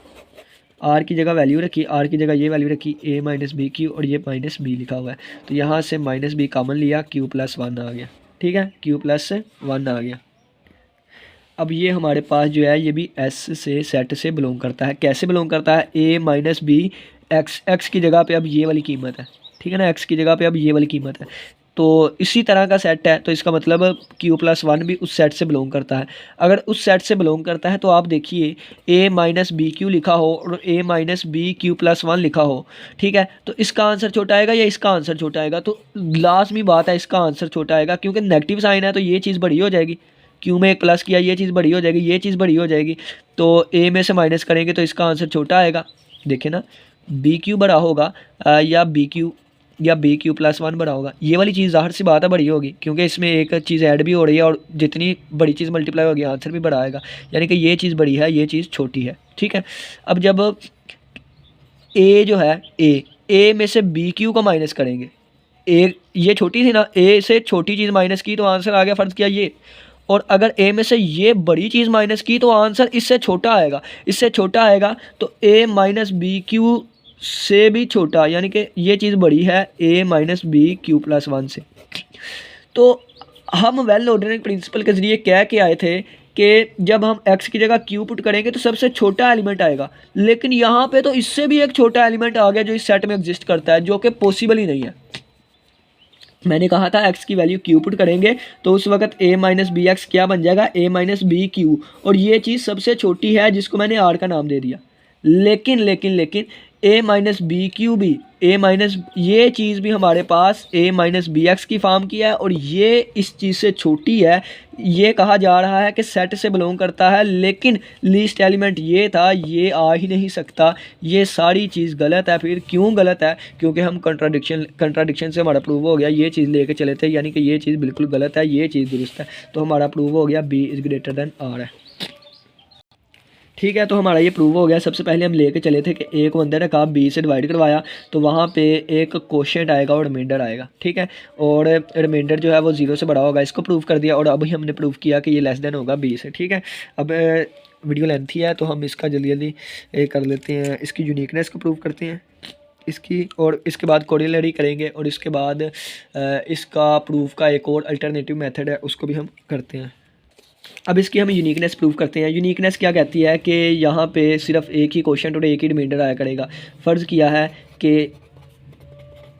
आर की जगह वैल्यू रखी, आर की जगह ये वैल्यू रखी ए माइनस बी क्यू और ये माइनस बी लिखा हुआ है, तो यहाँ से माइनस बी कॉमन लिया, क्यू प्लस वन आ गया। ठीक है, क्यू प्लस वन आ गया। अब ये हमारे पास जो है ये भी एस से सेट से बिलोंग करता है। कैसे बिलोंग करता है, a minus b x, x की जगह पे अब ये वाली कीमत है। ठीक है ना, एक्स की जगह पे अब ये वाली कीमत है, तो इसी तरह का सेट है, तो इसका मतलब क्यू प्लस वन भी उस सेट से बिलोंग करता है। अगर उस सेट से बिलोंग करता है तो आप देखिए ए माइनस बी क्यू लिखा हो और a minus b q plus one लिखा हो, ठीक है, तो इसका आंसर छोटा आएगा या इसका आंसर छोटा आएगा, तो लाजमी बात है इसका आंसर छोटा आएगा, क्योंकि नेगेटिव साइन है तो ये चीज़ बड़ी हो जाएगी, क्यू में एक प्लस किया ये चीज़ बड़ी हो जाएगी, ये चीज़ बड़ी हो जाएगी, तो ए में से माइनस करेंगे तो इसका आंसर छोटा आएगा। देखिए ना, बी क्यू बड़ा होगा या बी क्यू प्लस वन बड़ा होगा, ये वाली चीज़ ज़ाहिर सी बात है बड़ी होगी, क्योंकि इसमें एक चीज़ ऐड भी हो रही है और जितनी बड़ी चीज़ मल्टीप्लाई होगी आंसर भी बड़ा आएगा, यानी कि ये चीज़ बड़ी है ये चीज़ छोटी है। ठीक है, अब जब ए जो है ए में से बी क्यू को माइनस करेंगे, ए ये छोटी थी ना, ए से छोटी चीज़ माइनस की तो आंसर आ गया, फ़र्ज़ किया ये, और अगर ए में से ये बड़ी चीज़ माइनस की तो आंसर इससे छोटा आएगा, इससे छोटा आएगा, तो ए माइनस बी क्यू से भी छोटा, यानी कि ये चीज़ बड़ी है a minus b q plus one से। तो हम वेल ऑर्डरिंग प्रिंसिपल के ज़रिए कह के आए थे कि जब हम x की जगह q पुट करेंगे तो सबसे छोटा एलिमेंट आएगा, लेकिन यहाँ पे तो इससे भी एक छोटा एलिमेंट आ गया जो इस सेट में एग्जिस्ट करता है, जो कि पॉसिबल ही नहीं है। मैंने कहा था x की वैल्यू q पुट करेंगे तो उस वक्त a माइनस बी एक्स क्या बन जाएगा, a माइनस बी क्यू, और ये चीज़ सबसे छोटी है जिसको मैंने r का नाम दे दिया। लेकिन लेकिन लेकिन a माइनस बी क्यू भी, a माइनस ये चीज़ भी हमारे पास a माइनस बी एक्स की फॉर्म की है और ये इस चीज़ से छोटी है। ये कहा जा रहा है कि सेट से बिलोंग करता है, लेकिन लीस्ट एलिमेंट ये था, ये आ ही नहीं सकता। ये सारी चीज़ गलत है। फिर क्यों गलत है, क्योंकि हम कंट्राडिक्शन से हमारा प्रूव हो गया, ये चीज़ लेके चले थे, यानी कि ये चीज़ बिल्कुल गलत है, ये चीज़ दुरुस्त है, तो हमारा प्रूव हो गया b is greater than r है। ठीक है, तो हमारा ये प्रूव हो गया। सबसे पहले हम लेके चले थे कि ए को अंदर रखा, बी से डिवाइड करवाया, तो वहाँ पे एक क्वोशिएंट आएगा और रिमाइंडर आएगा। ठीक है, और रिमाइंडर जो है वो 0 से बड़ा होगा, इसको प्रूव कर दिया, और अभी हमने प्रूव किया कि ये लेस देन होगा बी से। ठीक है, अब वीडियो लेंथी है तो हम इसका जल्दी जल्दी कर लेते हैं, इसकी यूनिकनेस को प्रूव करते हैं इसकी, और इसके बाद कोरिलेरी करेंगे, और इसके बाद इसका प्रूफ का एक और अल्टरनेटिव मेथड है उसको भी हम करते हैं। अब इसकी हम यूनिकनेस प्रूव करते हैं। यूनिकनेस क्या कहती है कि यहाँ पे सिर्फ एक ही क्वोशिएंट और एक ही रिमाइंडर आया करेगा। फ़र्ज़ किया है कि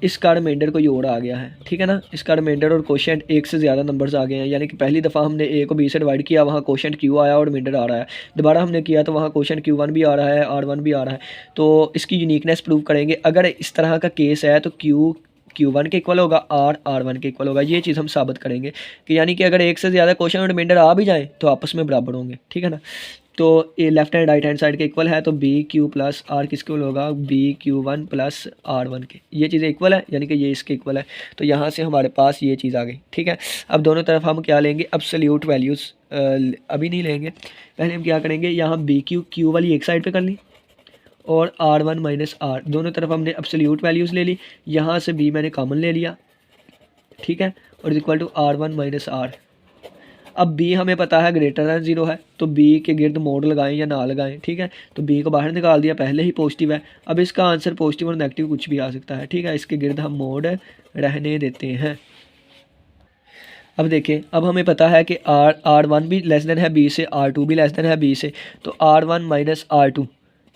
इसका रिमाइंडर कोई और आ गया है, ठीक है ना, इसका रिमाइंडर और क्वोशिएंट एक से ज़्यादा नंबर्स आ गए हैं, यानी कि पहली दफ़ा हमने ए को बी से डिवाइड किया, वहाँ क्वोशिएंट क्यू आया और रिमाइंडर आ रहा है, दोबारा हमने किया तो वहाँ क्वोशिएंट Q1 भी आ रहा है, R1 भी आ रहा है, तो इसकी यूनिकनेस प्रूव करेंगे। अगर इस तरह का केस है तो Q1 के इक्वल होगा, R1 के इक्वल होगा। ये चीज़ हम साबित करेंगे कि यानी कि अगर एक से ज़्यादा क्वोशिएंट और रिमाइंडर आ भी जाए तो आपस में बराबर होंगे, ठीक है ना। तो ये left hand right hand side के इक्वल है, तो बी क्यू प्लस आर किसके इक्वल होगा, BQ1 प्लस R1 के। ये चीज़ें इक्वल है, यानी कि ये इसके इक्वल है, तो यहाँ से हमारे पास ये चीज़ आ गई। ठीक है, अब दोनों तरफ हम क्या लेंगे, एब्सोल्यूट वैल्यूज़ अभी नहीं लेंगे, पहले हम क्या करेंगे, यहाँ BQ वाली एक साइड पर कर ली और R1 माइनस आर, दोनों तरफ हमने एब्सोल्यूट वैल्यूज़ ले ली, यहाँ से B मैंने कॉमन ले लिया, ठीक है, और equal to R1 minus r. अब B हमें पता है ग्रेटर दैन 0 है, तो B के गिर्द मोड लगाएं या ना लगाएं, ठीक है, तो B को बाहर निकाल दिया, पहले ही पॉजिटिव है। अब इसका आंसर पॉजिटिव और नेगेटिव कुछ भी आ सकता है, ठीक है, इसके गिर्द हम मोड रहने देते हैं। अब देखें, अब हमें पता है कि R1 भी लेस देन है B से, R2 भी लेस देन है B से, तो R1 माइनस R2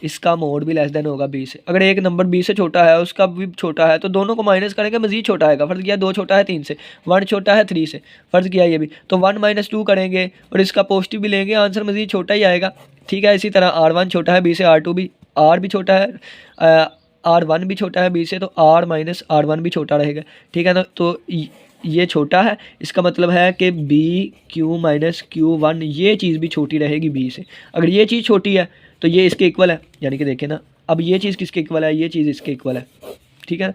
इसका मोड भी लेस देन होगा B से। अगर एक नंबर B से छोटा है, उसका भी छोटा है, तो दोनों को माइनस करेंगे, मज़ीद छोटा आएगा। फ़र्ज़ किया 2 छोटा है 3 से, 1 छोटा है 3 से, फ़र्ज़ किया ये भी, तो 1 माइनस 2 करेंगे और इसका पॉजिटिव भी लेंगे, आंसर मज़ीद छोटा ही आएगा। ठीक है, इसी तरह R1 छोटा है B से, R2 भी, R भी छोटा है, R1 भी छोटा है B से, तो R माइनस R1 भी छोटा रहेगा, ठीक है ना। तो ये छोटा है, इसका मतलब है कि b q minus q one ये चीज़ भी छोटी रहेगी बी से। अगर ये चीज़ छोटी है तो ये इसके इक्वल है, यानी कि देखें ना, अब ये चीज़ किसके इक्वल है, ये चीज़ इसके इक्वल है, ठीक है।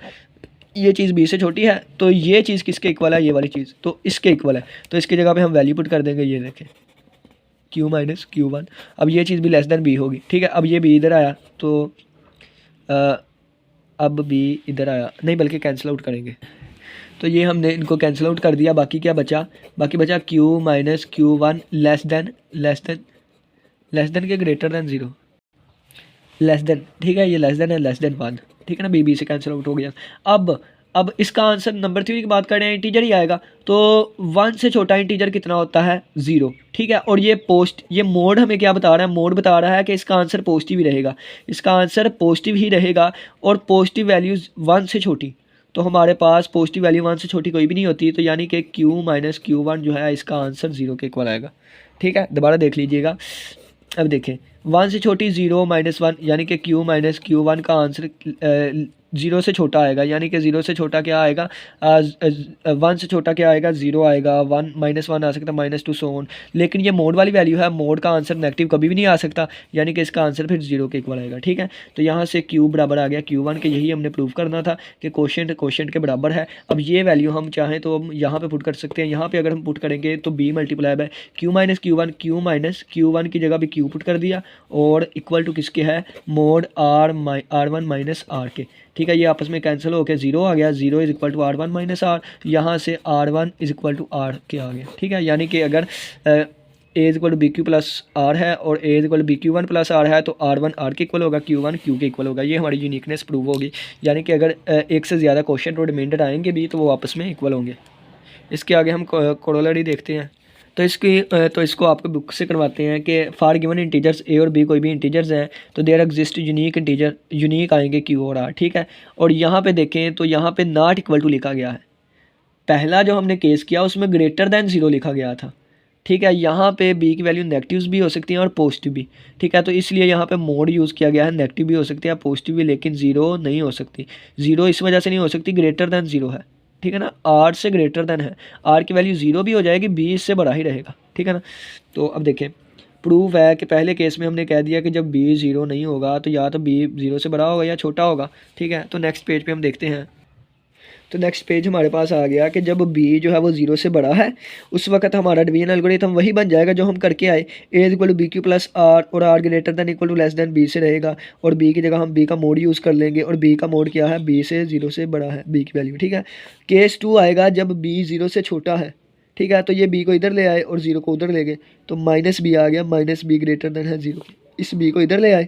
ये चीज़ बी से छोटी है तो ये चीज़ किसके इक्वल है, ये वाली चीज़ तो इसके इक्वल है। तो इसकी जगह पे हम वैल्यू पुट कर देंगे, ये देखें क्यू माइनस क्यू वन। अब ये चीज़ भी लेस देन बी होगी, ठीक है। अब ये बी इधर आया तो अब बी इधर आया नहीं, बल्कि कैंसिल आउट करेंगे। तो ये हमने इनको कैंसिल आउट कर दिया। बाकी क्या बचा, बाकी बचा q minus q one less than के greater than zero, less than, ठीक है। ये लेस देन है, लेस देन वन, ठीक है ना। बी से कैंसिल आउट हो गया। अब इसका आंसर नंबर 3 की बात करें, इंटीजर ही आएगा। तो 1 से छोटा इंटीजर कितना होता है, 0, ठीक है। और ये मोड हमें क्या बता रहा है, मोड बता रहा है कि इसका आंसर पॉजिटिव ही रहेगा, इसका आंसर पॉजिटिव ही रहेगा। और पॉजिटिव वैल्यूज़ 1 से छोटी, तो हमारे पास पॉजिटिव वैल्यू 1 से छोटी कोई भी नहीं होती। तो यानी कि क्यू माइनस क्यू वन जो है इसका आंसर 0 के इक्वल आएगा, ठीक है। दोबारा देख लीजिएगा। अब देखें 1 से छोटी 0 माइनस वन, यानी कि क्यू माइनस क्यू वन का आंसर 0 से छोटा आएगा। यानी कि 0 से छोटा क्या आएगा, 1 से छोटा क्या आएगा, 0 आएगा। 1 माइनस वन आ सकता है, -2 सो ऑन। लेकिन ये मोड वाली वैल्यू है, मोड का आंसर नेगेटिव कभी भी नहीं आ सकता, यानी कि इसका आंसर फिर 0 के इक्वल आएगा, ठीक है। तो यहाँ से क्यू बराबर आ गया Q1 के, यही हमने प्रूव करना था कि कोशेंट के बराबर है। अब ये वैल्यू हम चाहें तो हम यहाँ पर पुट कर सकते हैं। यहाँ पर अगर हम पुट करेंगे तो b multiply by Q minus q one की जगह भी क्यू पुट कर दिया, और इक्वल टू किसके है, मोड R1 माइनस आर के, ठीक है। ये आपस में कैंसिल होकर 0 आ गया, 0 is equal to R1 minus r, यहाँ से R1 is equal to R के आ गया, ठीक है। यानी कि अगर a is equal to b q plus r है और a is equal to b q one plus r है, तो R1 R के इक्वल होगा, Q1 Q के इक्वल होगा। ये हमारी यूनिकनेस प्रूव होगी। यानी कि अगर एक से ज़्यादा क्वेश्चन और रिमाइंडर आएंगे भी तो वो आपस में इक्वल होंगे। इसके आगे हम कोरोलरी देखते हैं। तो इसको आपको बुक से करवाते हैं कि फॉर गिवन इंटीजर्स ए और बी कोई भी इंटीजर्स हैं तो देयर एग्जिस्ट यूनिक आएंगे क्यू और आर, ठीक है। और यहाँ पे देखें तो यहाँ पे नॉट इक्वल टू लिखा गया है। पहला जो हमने केस किया उसमें ग्रेटर दैन 0 लिखा गया था, ठीक है। यहाँ पे बी की वैल्यू नेगेटिव्स भी हो सकती हैं और पॉजिटिव भी, ठीक है। तो इसलिए यहाँ पे मोड यूज़ किया गया है, नेगेटिव भी हो सकती है पॉजिटिव भी, लेकिन 0 नहीं हो सकती। 0 इस वजह से नहीं हो सकती, ग्रेटर दैन 0 है, ठीक है ना। आर से ग्रेटर दैन है, आर की वैल्यू 0 भी हो जाएगी, बी इससे बड़ा ही रहेगा, ठीक है ना। तो अब देखें प्रूफ है कि पहले केस में हमने कह दिया कि जब बी 0 नहीं होगा तो या तो बी 0 से बड़ा होगा या छोटा होगा, ठीक है। तो नेक्स्ट पेज पे हम देखते हैं। तो नेक्स्ट पेज हमारे पास आ गया कि जब b जो है वो 0 से बड़ा है उस वक्त हमारा डिवीजन एल्गोरिथम वही बन जाएगा जो हम करके आए, a is equal to b q plus r और r greater than equal to less than b से रहेगा। और b की जगह हम b का मोड यूज़ कर लेंगे, और b का मोड क्या है, b से 0 से बड़ा है b की वैल्यू, ठीक है। केस 2 आएगा जब b 0 से छोटा है, ठीक है। तो ये b को इधर ले आए और 0 को उधर ले गए, तो माइनस b आ गया, माइनस b ग्रेटर दैन है 0। इस b को इधर ले आए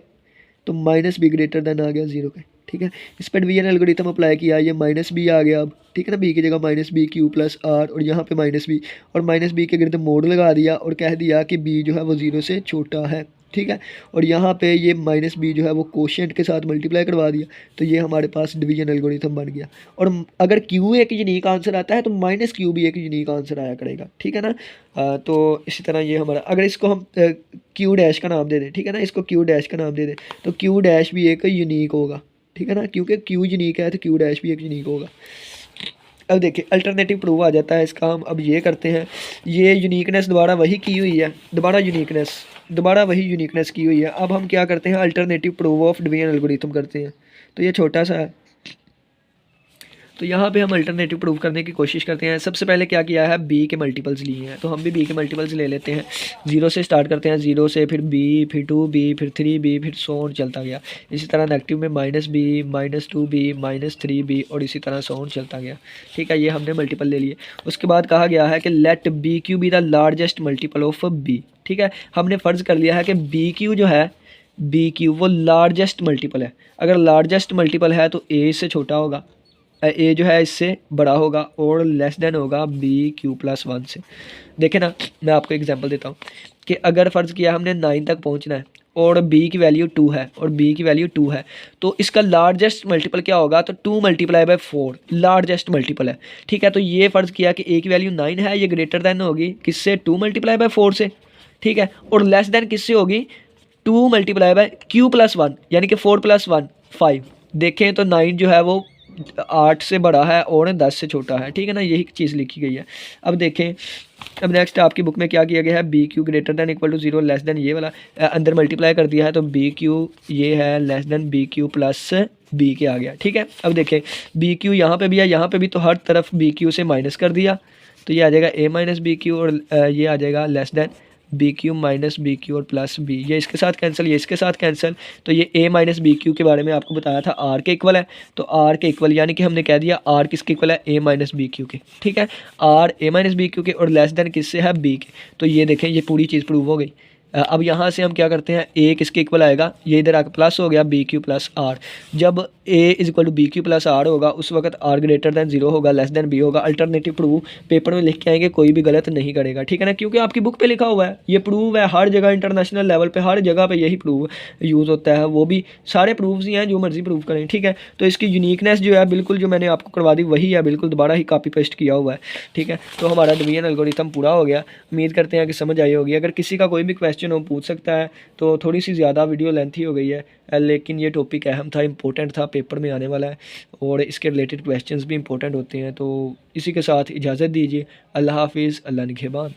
तो माइनस b ग्रेटर दैन आ गया 0 के, ठीक है। इस पर डिवीजन एल्गोरिथम अप्लाई किया, ये माइनस बी आ गया अब, ठीक है ना। बी की जगह minus b q plus r और यहाँ पे माइनस बी, और माइनस बी के गिर्द मोड लगा दिया और कह दिया कि बी जो है वो 0 से छोटा है, ठीक है। और यहाँ पे ये माइनस बी जो है वो कोशेंट के साथ मल्टीप्लाई करवा दिया, तो ये हमारे पास डिवीजन एल्गोरिथम बन गया। और अगर क्यू एक यूनिक आंसर आता है तो माइनस क्यू भी एक यूनिक आंसर आया करेगा, ठीक है ना। तो इसी तरह ये हमारा, अगर इसको हम क्यू डैश का नाम दे दें, ठीक है ना, इसको क्यू डैश का नाम दे दें तो क्यू डैश भी एक यूनिक होगा, ठीक है ना, क्योंकि क्यू यूनिक है तो क्यू डैश भी एक यूनिक होगा। अब देखिए अल्टरनेटिव प्रूव आ जाता है इसका, हम अब ये करते हैं। ये यूनिकनेस दोबारा वही की हुई है, दोबारा वही यूनिकनेस की हुई है। अब हम क्या करते हैं, alternative prove of division algorithm करते हैं। तो ये छोटा सा है, तो यहाँ पे हम अल्टरनेटिव प्रूव करने की कोशिश करते हैं। सबसे पहले क्या किया है, बी के मल्टीपल्स लिए हैं, तो हम भी बी के मल्टीपल्स ले लेते हैं। 0 से स्टार्ट करते हैं, 0 से फिर बी, फिर 2b, फिर 3b, फिर सोन चलता गया। इसी तरह नेगेटिव में -b, -2b, -3b और इसी तरह सोन चलता गया, ठीक है। ये हमने मल्टीपल ले लिए। उसके बाद कहा गया है कि let b q be the largest multiple of b, ठीक है। हमने फ़र्ज़ कर लिया है कि बी क्यू जो है, बी क्यू वो लार्जेस्ट मल्टीपल है। अगर लार्जेस्ट मल्टीपल है तो ए से छोटा होगा, ए जो है इससे बड़ा होगा और लेस देन होगा बी क्यू प्लस 1 से। देखें ना, मैं आपको एग्जांपल देता हूँ कि अगर फ़र्ज़ किया हमने 9 तक पहुँचना है और b की वैल्यू 2 है और b की वैल्यू 2 है, तो इसका लार्जेस्ट मल्टीपल क्या होगा, तो 2 मल्टीप्लाई बाय 4 लार्जेस्ट मल्टीपल है, ठीक है। तो ये फ़र्ज़ किया कि a की वैल्यू 9 है, ये ग्रेटर दैन होगी किससे, 2 मल्टीप्लाई बाय 4 से, ठीक है। और लेस दैन किससे होगी, 2 मल्टीप्लाई बाय q प्लस 1, यानी कि 4 + 1 5। देखें तो 9 जो है वो 8 से बड़ा है और 10 से छोटा है, ठीक है ना, यही चीज़ लिखी गई है। अब देखें, अब नेक्स्ट आपकी बुक में क्या किया गया है, b q greater than equal to 0 less than, ये वाला अंदर मल्टीप्लाई कर दिया है, तो बी क्यू ये है less than b q plus b के आ गया, ठीक है। अब देखें बी क्यू यहाँ पे भी है, यहाँ पे भी, तो हर तरफ बी क्यू से माइनस कर दिया, तो ये आ जाएगा ए माइनस बी क्यू, और ये आ जाएगा less than b q minus b q और प्लस बी, ये इसके साथ कैंसिल, ये इसके साथ कैंसिल, तो ये ए माइनस बी क्यू के बारे में आपको बताया था आर के इक्वल है, तो आर के इक्वल यानी कि हमने कह दिया आर किसके इक्वल है, ए माइनस बी क्यू के, ठीक है। R a minus b q के और लेस देन किससे है, बी के, तो ये देखें ये पूरी चीज़ प्रूव हो गई। अब यहाँ से हम क्या करते हैं, ए किसके इक्वल आएगा, ये इधर आकर प्लस हो गया बी क्यू प्लस आर, जब a is equal to b q plus r होगा उस वक्त आर ग्रेटर दैन 0 होगा, लेस देन बी होगा। अल्टरनेटिव प्रूव पेपर में लिख के आएंगे, कोई भी गलत नहीं करेगा, ठीक है ना, क्योंकि आपकी बुक पे लिखा हुआ है, ये प्रूव है हर जगह, इंटरनेशनल लेवल पे हर जगह पे यही प्रूव यूज़ होता है, वो भी सारे प्रूव्स ही हैं, जो मर्जी प्रूव करें, ठीक है। तो इसकी यूनिकनेस जो है बिल्कुल जो मैंने आपको करवा दी वही है, बिल्कुल दोबारा ही कॉपी पेस्ट किया हुआ है, ठीक है। तो हमारा डिवीजन एल्गोरिथम पूरा हो गया, उम्मीद करते हैं कि समझ आई होगी। अगर किसी का कोई भी क्वेश्चन हो पूछ सकता है, तो थोड़ी सी ज़्यादा वीडियो लेंथी हो गई है, लेकिन ये टॉपिक अहम था, इंपॉर्टेंट था, पेपर में आने वाला है और इसके रिलेटेड क्वेश्चंस भी इंपॉर्टेंट होते हैं। तो इसी के साथ इजाज़त दीजिए, अल्लाह हाफिज़, अल्लाह निगहबान।